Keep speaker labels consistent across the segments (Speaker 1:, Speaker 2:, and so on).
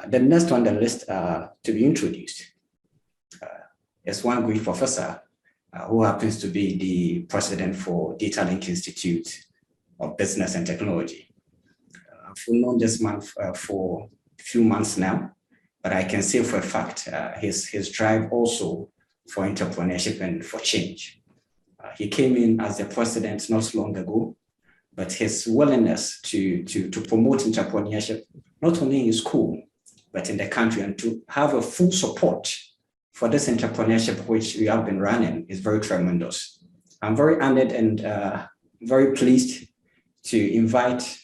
Speaker 1: The next on the list to be introduced is one great professor who happens to be the president for Data Link Institute of Business and Technology. I've known this man for a few months now, but I can say for a fact his drive also for entrepreneurship and for change. He came in as the president not long ago, but his willingness to promote entrepreneurship, not only in school, but in the country, and to have a full support for this entrepreneurship which we have been running is very tremendous. I'm very honored and very pleased to invite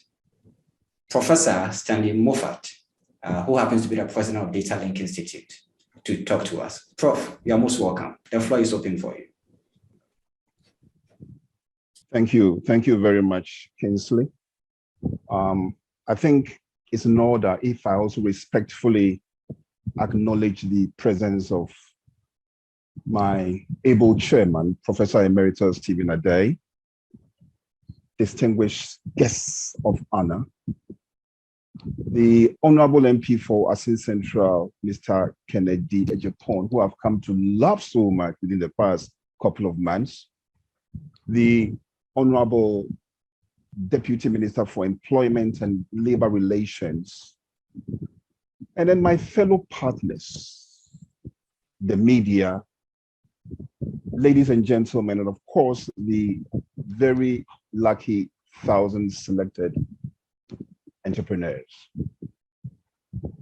Speaker 1: Professor Stanley Moffatt, who happens to be the president of Data Link Institute, to talk to us. Prof, you are most welcome. The floor is open for you.
Speaker 2: Thank you. Thank you very much, Kingsley. I think it's in order if I also respectfully acknowledge the presence of my able chairman, Professor Emeritus Stephen Adey, distinguished guests of honor, the Honorable MP for Asin Central, Mr. Kennedy Ejapon, who have come to love so much within the past couple of months, the Honorable Deputy Minister for Employment and Labor Relations, and then my fellow partners, the media, ladies and gentlemen, and of course, the very lucky thousands selected entrepreneurs.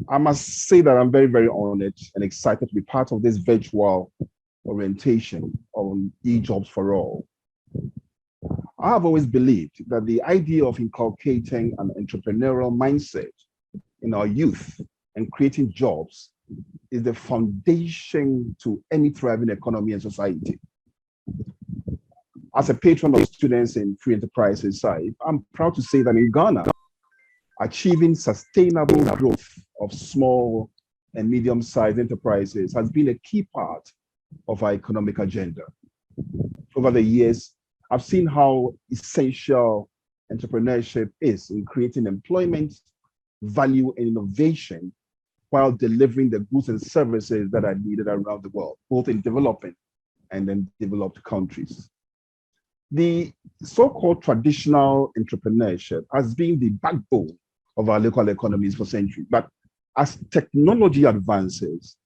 Speaker 2: I must say that I'm very, very honored and excited to be part of this virtual orientation on e-jobs for all. I have always believed that the idea of inculcating an entrepreneurial mindset in our youth and creating jobs is the foundation to any thriving economy and society. As a patron of students in free enterprise society, I'm proud to say that in Ghana, achieving sustainable growth of small and medium-sized enterprises has been a key part of our economic agenda. Over the years, I've seen how essential entrepreneurship is in creating employment, value, and innovation while delivering the goods and services that are needed around the world, both in developing and in developed countries. The so-called traditional entrepreneurship has been the backbone of our local economies for centuries. But as technology advances,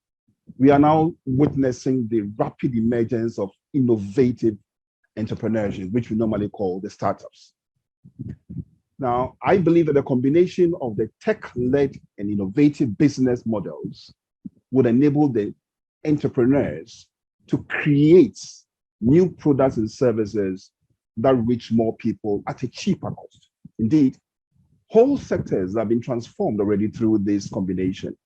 Speaker 2: we are now witnessing the rapid emergence of innovative entrepreneurship, which we normally call the startups. Now, I believe that the combination of the tech-led and innovative business models would enable the entrepreneurs to create new products and services that reach more people at a cheaper cost. Indeed, whole sectors have been transformed already through this combination.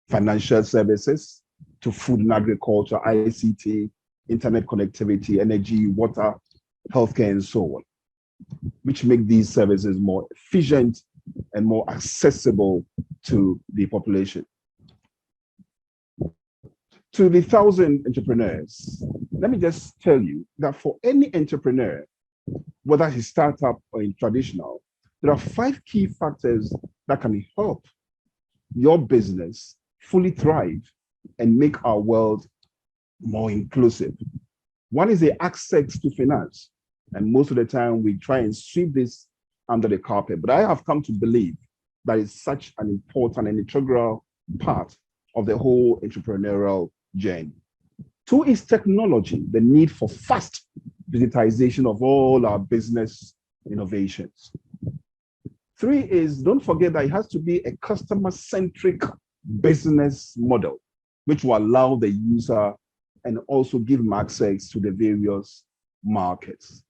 Speaker 2: Financial services to food and agriculture, ICT, internet connectivity, energy, water, healthcare, and so on, which make these services more efficient and more accessible to the population. To the 1,000 entrepreneurs, let me just tell you that for any entrepreneur, whether it's startup or in traditional, there are 5 key factors that can help your business fully thrive and make our world more inclusive. One is the access to finance. And most of the time we try and sweep this under the carpet. But I have come to believe that it's such an important and integral part of the whole entrepreneurial journey. 2 is technology, the need for fast digitization of all our business innovations. 3 is, don't forget that it has to be a customer-centric business model, which will allow the user and also give them access to the various markets.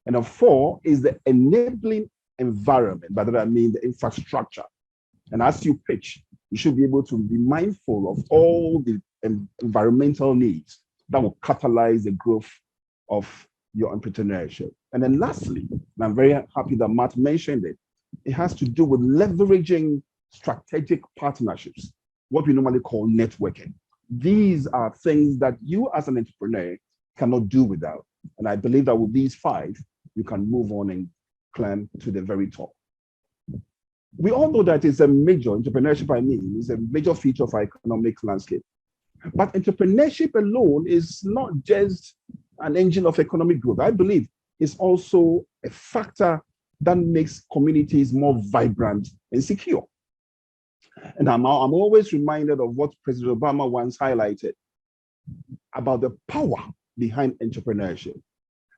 Speaker 2: And 4 is the enabling environment, by that I mean the infrastructure. And as you pitch, you should be able to be mindful of all the environmental needs that will catalyze the growth of your entrepreneurship. And then lastly, and I'm very happy that Matt mentioned it, it has to do with leveraging strategic partnerships, what we normally call networking. These are things that you as an entrepreneur cannot do without. And I believe that with these 5, you can move on and climb to the very top. We all know that it's a major, entrepreneurship, I mean, is a major feature of our economic landscape. But entrepreneurship alone is not just an engine of economic growth. I believe it's also a factor that makes communities more vibrant and secure. And I'm always reminded of what President Obama once highlighted about the power behind entrepreneurship.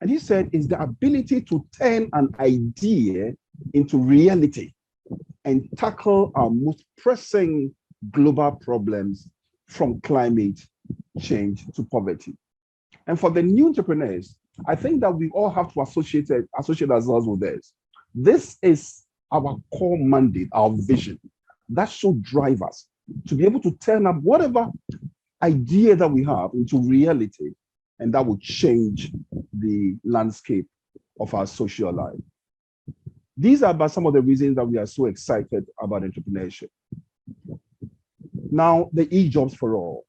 Speaker 2: And he said it's the ability to turn an idea into reality and tackle our most pressing global problems, from climate change to poverty. And for the new entrepreneurs, I think that we all have to associate ourselves with this. This is our core mandate, our vision. That should drive us to be able to turn up whatever idea that we have into reality, and that will change the landscape of our social life. These are about some of the reasons that we are so excited about entrepreneurship. Now, the e-jobs for all.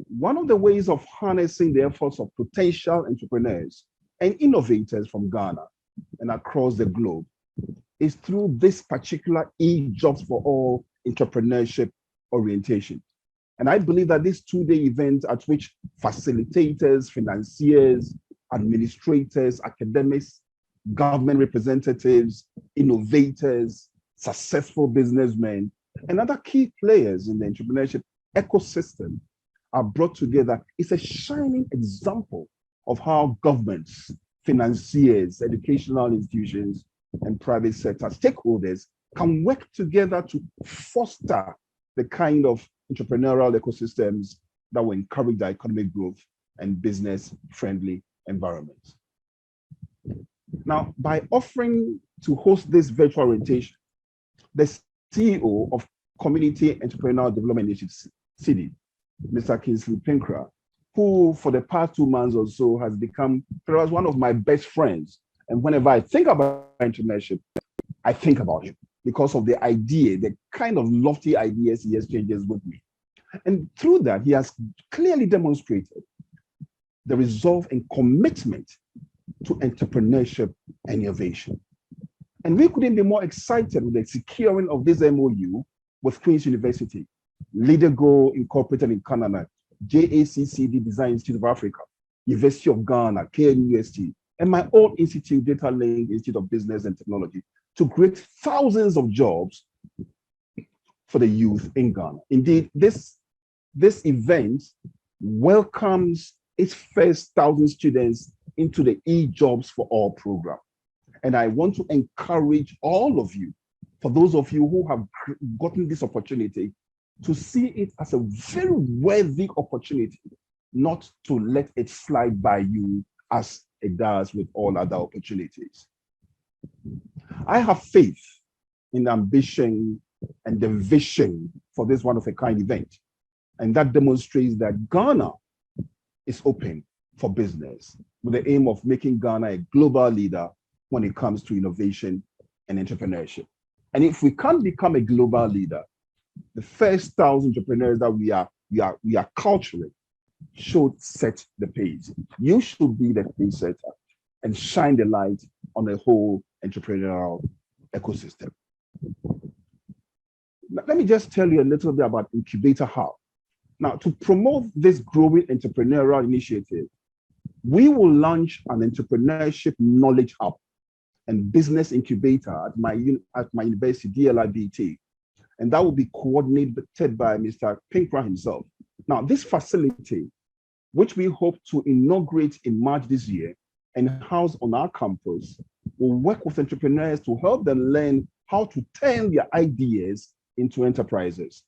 Speaker 2: One of the ways of harnessing the efforts of potential entrepreneurs and innovators from Ghana and across the globe is through this particular e-jobs for all entrepreneurship orientation. And I believe that this two-day event at which facilitators, financiers, administrators, academics, government representatives, innovators, successful businessmen, and other key players in the entrepreneurship ecosystem are brought together is a shining example of how governments, financiers, educational institutions, and private sector stakeholders can work together to foster the kind of entrepreneurial ecosystems that will encourage the economic growth and business-friendly environments. Now, by offering to host this virtual orientation, the CEO of Community Entrepreneurial Development Initiative, CIDI, Mr. Kingsley Pinkra, who for the past 2 months or so has become perhaps one of my best friends. And whenever I think about entrepreneurship, I think about him because of the idea, the kind of lofty ideas he exchanges with me. And through that, he has clearly demonstrated the resolve and commitment to entrepreneurship and innovation. And we couldn't be more excited with the securing of this MOU with Queen's University, Lidergo Incorporated in Canada, JACCD Design Institute of Africa, University of Ghana, KNUST, and my own institute, Data Link Institute of Business and Technology, to create thousands of jobs for the youth in Ghana. Indeed, this event welcomes its first 1,000 students into the e-jobs for all program. And I want to encourage all of you, for those of you who have gotten this opportunity, to see it as a very worthy opportunity, not to let it slide by you as it does with all other opportunities. I have faith in the ambition and the vision for this one-of-a-kind event. And that demonstrates that Ghana is open for business with the aim of making Ghana a global leader when it comes to innovation and entrepreneurship. And if we can't become a global leader, the first 1,000 entrepreneurs that we are culturally should set the pace. You should be the pace setter and shine the light on the whole entrepreneurial ecosystem. Let me just tell you a little bit about Incubator Hub. Now, to promote this growing entrepreneurial initiative, we will launch an entrepreneurship knowledge hub and business incubator at my university, DLIBT, and that will be coordinated by Mr. Pinkra himself. Now, this facility, which we hope to inaugurate in March this year and house on our campus, will work with entrepreneurs to help them learn how to turn their ideas into enterprises.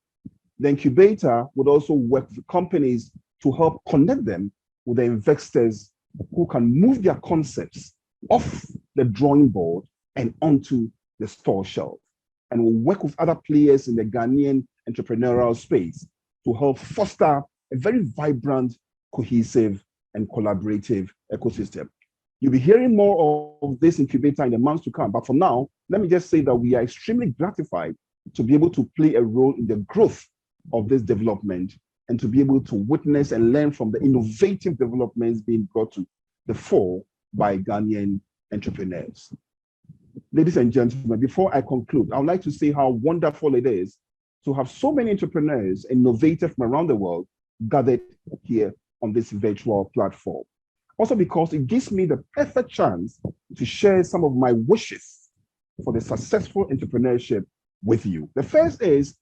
Speaker 2: The incubator would also work with companies to help connect them with the investors who can move their concepts off the drawing board and onto the store shelf, and will work with other players in the Ghanaian entrepreneurial space to help foster a very vibrant, cohesive, and collaborative ecosystem. You'll be hearing more of this incubator in the months to come, but for now, let me just say that we are extremely gratified to be able to play a role in the growth of this development and to be able to witness and learn from the innovative developments being brought to the fore by Ghanaian entrepreneurs. Ladies and gentlemen, before I conclude, I would like to say how wonderful it is to have so many entrepreneurs, innovators from around the world gathered here on this virtual platform. Also because it gives me the perfect chance to share some of my wishes for the successful entrepreneurship with you. The first is,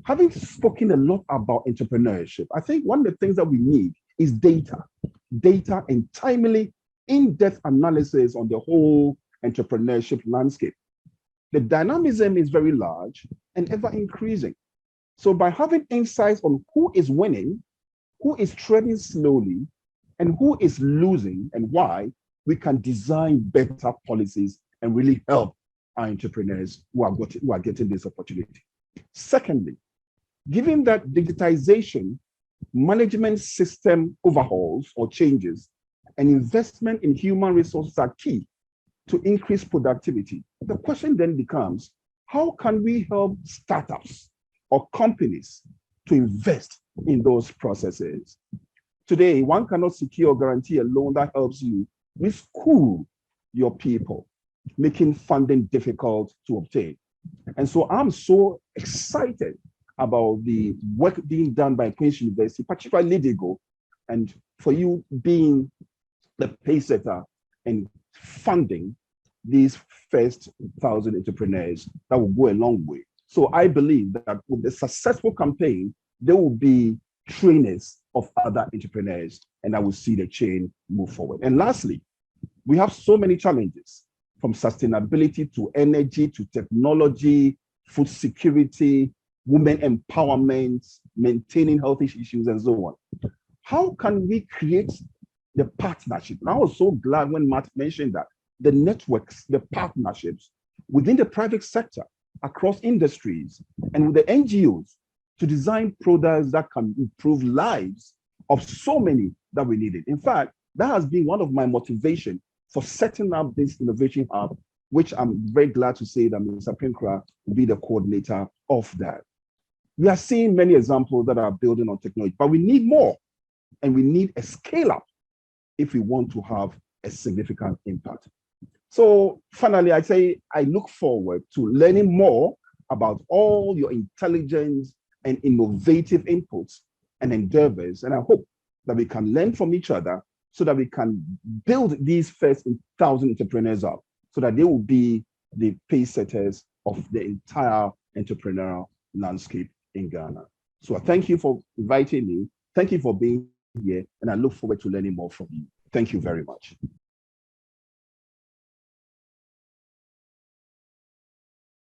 Speaker 2: having spoken a lot about entrepreneurship, I think one of the things that we need is data and timely, in-depth analysis on the whole entrepreneurship landscape. The dynamism is very large and ever increasing. So by having insights on who is winning, who is treading slowly, and who is losing and why, we can design better policies and really help our entrepreneurs who are getting this opportunity. Secondly, given that digitization, management system overhauls or changes, and investment in human resources are key to increase productivity, the question then becomes, how can we help startups or companies to invest in those processes? Today, one cannot secure or guarantee a loan that helps you reschool your people, making funding difficult to obtain. And so I'm so excited about the work being done by Queen's University, particularly Lidigo, and for you being the pace setter and funding these first 1,000 entrepreneurs. That will go a long way. So I believe that with the successful campaign, there will be trainers of other entrepreneurs, and I will see the chain move forward. And lastly, we have so many challenges, from sustainability to energy to technology, food security, women empowerment, maintaining health issues, and so on. How can we create the partnership? And I was so glad when Matt mentioned that the networks, the partnerships within the private sector, across industries, and with the NGOs to design products that can improve lives of so many that we needed. In fact, that has been one of my motivation for setting up this innovation hub, which I'm very glad to say that Mr. Pinkra will be the coordinator of that. We are seeing many examples that are building on technology, but we need more, and we need a scale up if we want to have a significant impact. So finally, I say I look forward to learning more about all your intelligence and innovative inputs and endeavors. And I hope that we can learn from each other so that we can build these first 1,000 entrepreneurs up, so that they will be the pace setters of the entire entrepreneurial landscape in Ghana. So I thank you for inviting me. Thank you for being here. And I look forward to learning more from you. Thank you very much.